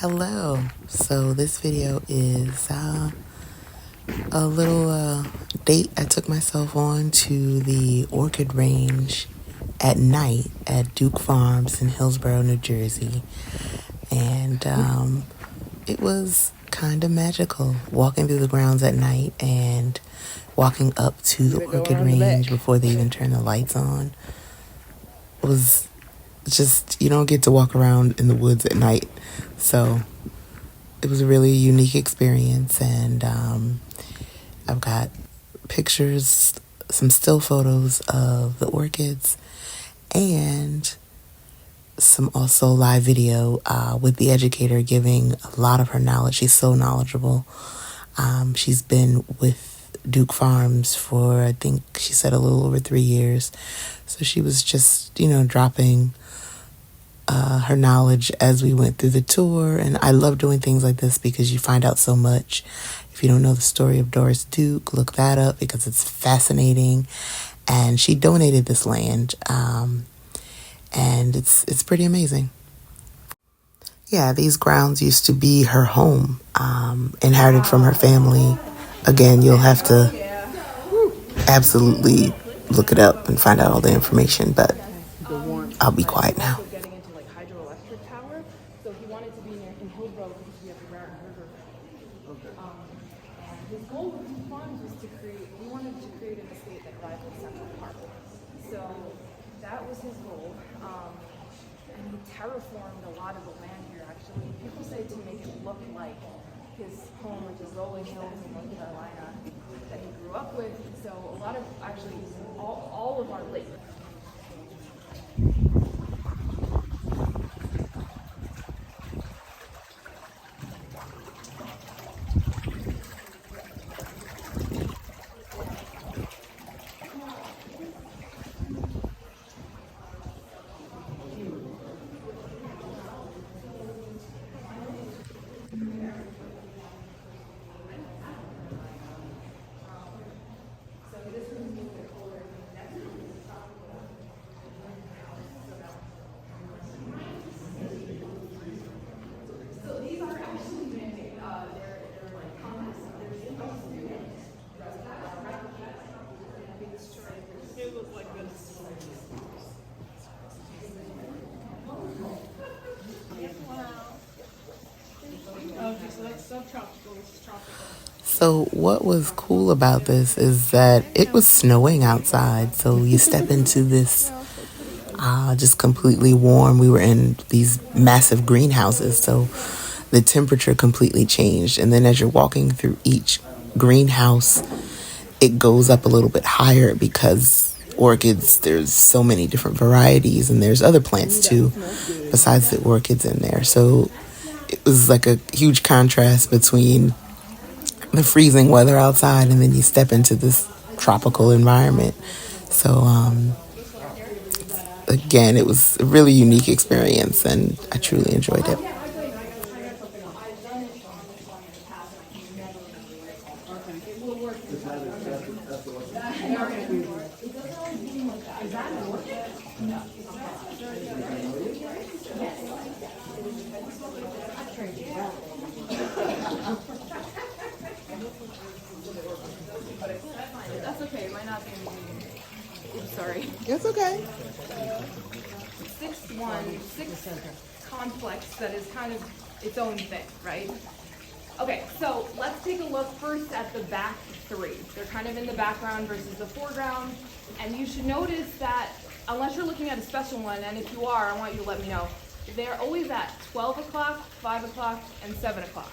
Hello. So this video is a little date I took myself on to the Orchid Range at night at Duke Farms in Hillsborough, New Jersey. And it was kind of magical walking through the grounds at night and walking up to the Orchid Range before they even turn the lights on. It was just, you don't get to walk around in the woods at night. So it was a really unique experience, and I've got pictures, some still photos of the orchids, and some also live video with the educator giving a lot of her knowledge. She's so knowledgeable. She's been with Duke Farms for, I think she said, a little over 3 years. So she was just, dropping her knowledge as we went through the tour. And I love doing things like this because you find out so much. If you don't know the story of Doris Duke, look that up because it's fascinating. And she donated this land, and it's pretty amazing. Yeah, these grounds used to be her home, inherited from her family. Again, you'll have to absolutely look it up and find out all the information, but I'll be quiet now. His goal with Duke Farms was we wanted to create an estate that rivaled Central Park. So that was his goal. And he terraformed a lot of the land here, actually. People say to make it look like his home, which is rolling hills in North Carolina, that he grew up with. So a lot of, actually, all of our lakes. So what was cool about this is that it was snowing outside. So you step into this just completely warm. We were in these massive greenhouses, so the temperature completely changed. And then as you're walking through each greenhouse, it goes up a little bit higher because orchids, there's so many different varieties, and there's other plants too besides the orchids in there. So it was like a huge contrast between the freezing weather outside and then you step into this tropical environment. So again, it was a really unique experience, and I truly enjoyed it. That's okay, it might not be anything. Oops, sorry. It's okay. 6 complex that is kind of its own thing, right? Okay, so let's take a look first at the back 3. They're kind of in the background versus the foreground. And you should notice that, unless you're looking at a special one, and if you are, I want you to let me know, they're always at 12 o'clock, 5 o'clock, and 7 o'clock.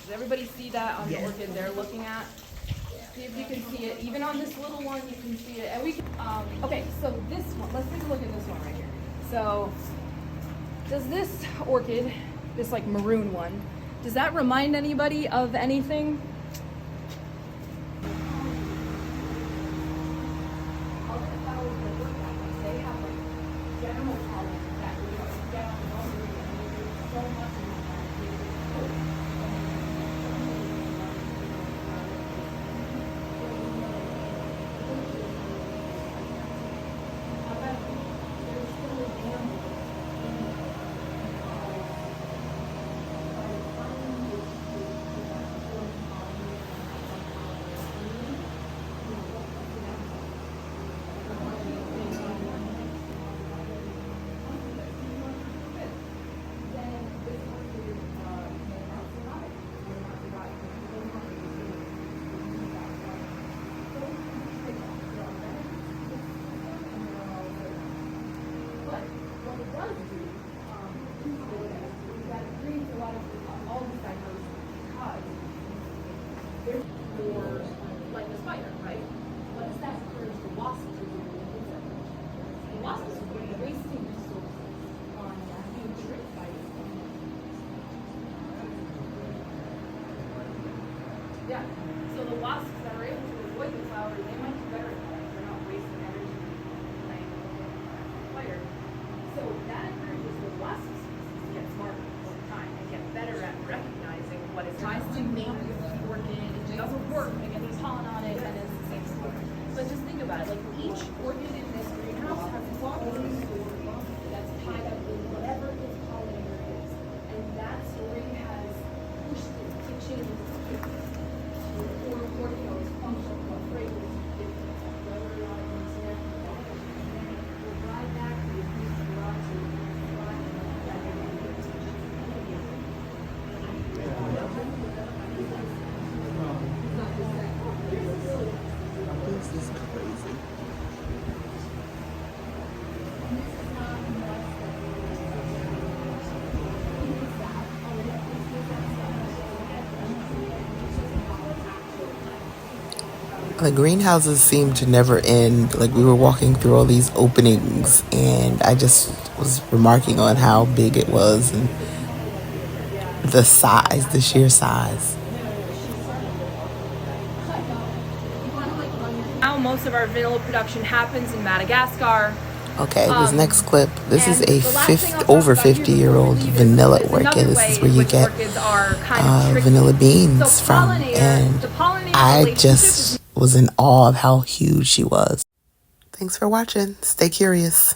Does everybody see that on the orchid they're looking at? See if you can see it. Even on this little one, you can see it. And we can, okay, so this one, let's take a look at this one right here. So, does this orchid, this like maroon one, does that remind anybody of anything? But what it does do is that it creates a lot of all these diversity because there's more like the spider, right? What does that encourage the wasps to do? The wasps are wasting resources on nutrient fighting. Yeah. So the wasps that are able to avoid the flower, they might do better at that. They're not wasting energy playing fire. So that encourages the wasp species to get smarter over time and get better at recognizing what it tries to make the orchid. It doesn't work and it gets pollen on it and it's the same story. But just think about it, like each orchid in this greenhouse has one story that's tied up with whatever its pollinator is. And that story has pushed it to change its appearance. Or you know, its function from a fragrance to different, whether or not it needs to we'll drive back to the piece of rocks or This is crazy. The greenhouses seem to never end. Like, we were walking through all these openings, and I just was remarking on how big it was and the size, the sheer size. Now most of our vanilla production happens in Madagascar. Okay, this next clip. This is a the last thing I'll talk over about here 50-year-old before we leave vanilla is orchid. another This way is where in you which get orchids are kind of tricky. vanilla beans So from, pollinator- and the pollinator I relationship just is was in awe of how huge she was. Thanks for watching. Stay curious.